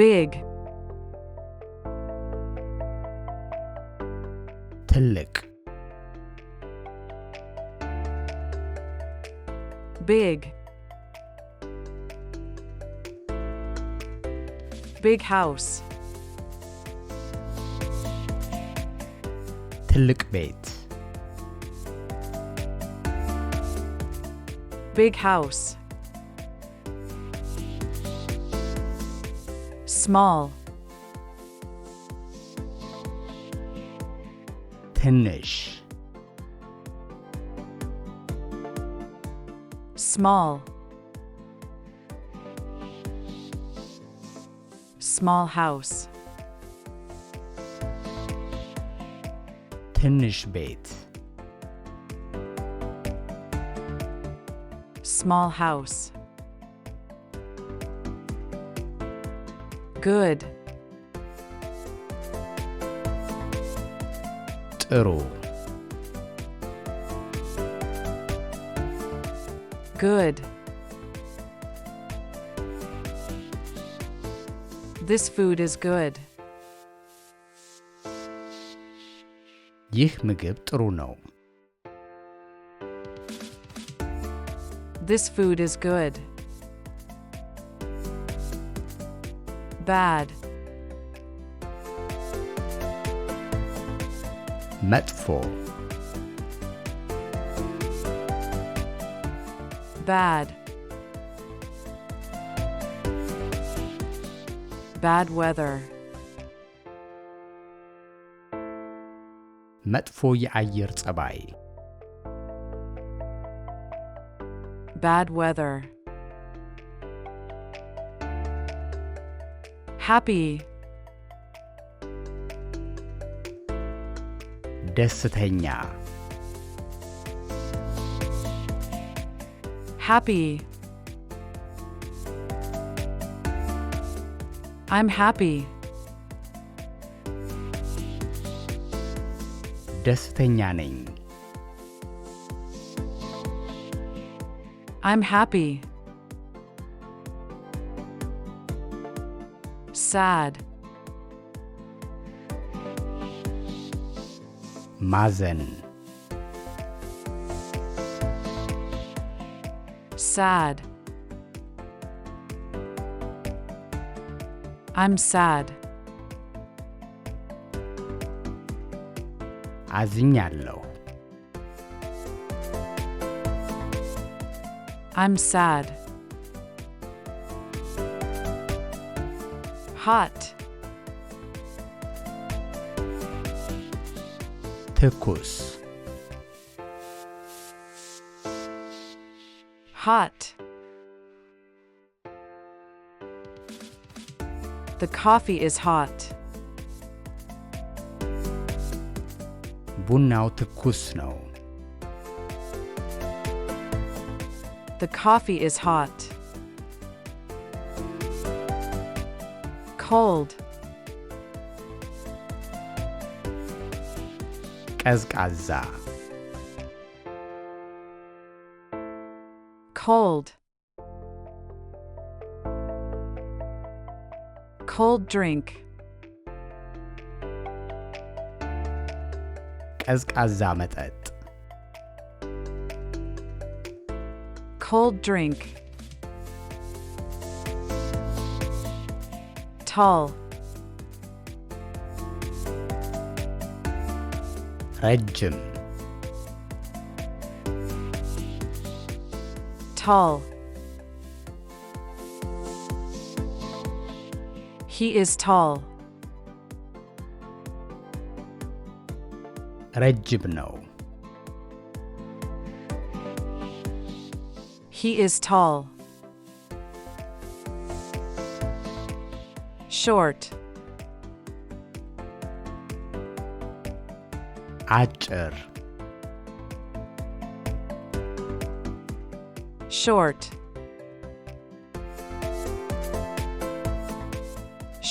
big, ትልቅ big, big house, ትልቅ ቤት big house, small, ትንሽ small, small house, ትንሽ ቤት small house, good, ጥሩ good, this food is good, ይህ ምግብ ጥሩ ነው this food is good, bad, መጥፎ bad, bad weather, መጥፎ የአየር ጸባይ bad weather, happy, ደስተኛ happy, I'm happy, ደስተኛ ነኝ I'm happy, sad, ማዘን sad, I'm sad, አዝኛለሁ I'm sad, hot, ትኩስ hot, the coffee is hot, ቡናው ትኩስ ነው the coffee is hot, cold, ቀዝቃዛ cold, cold drink, ቀዝቃዛ መጠጥ cold drink, tall, ረጅም tall, he is tall, ረጅም ነው he is tall, short, አጭር short,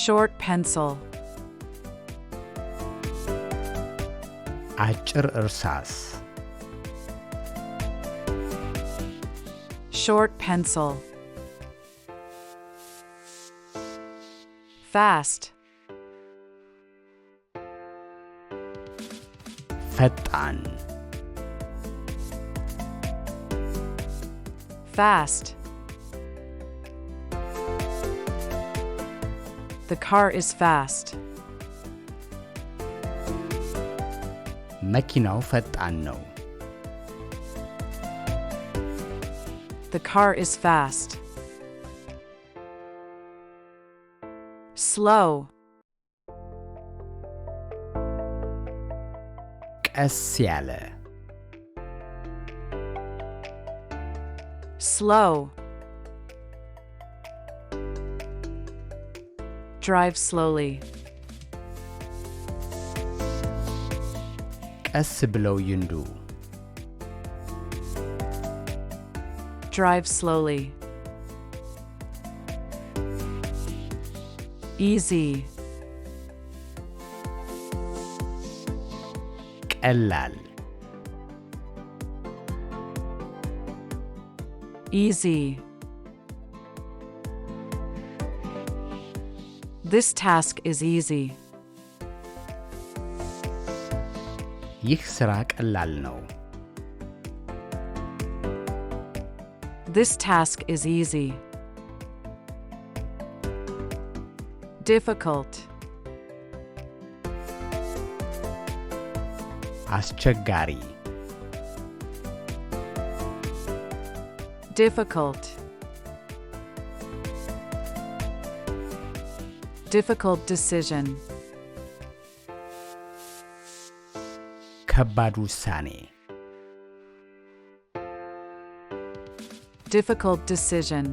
short pencil, አጭር እርሳስ short pencil, Fast. ፈጣን Fast. The car is fast. መኪናው ፈጣን ነው The car is fast. Slow. ቀስ ያለ Slow. Drive slowly. ቀስ ብለው ይንዱ Drive slowly. Easy. ቀላል Easy. This task is easy. ይህ ሥራ ቀላል ነው This task is easy. Difficult. አስቸጋሪ Difficult. Difficult decision. ከባድ ውሳኔ Difficult decision.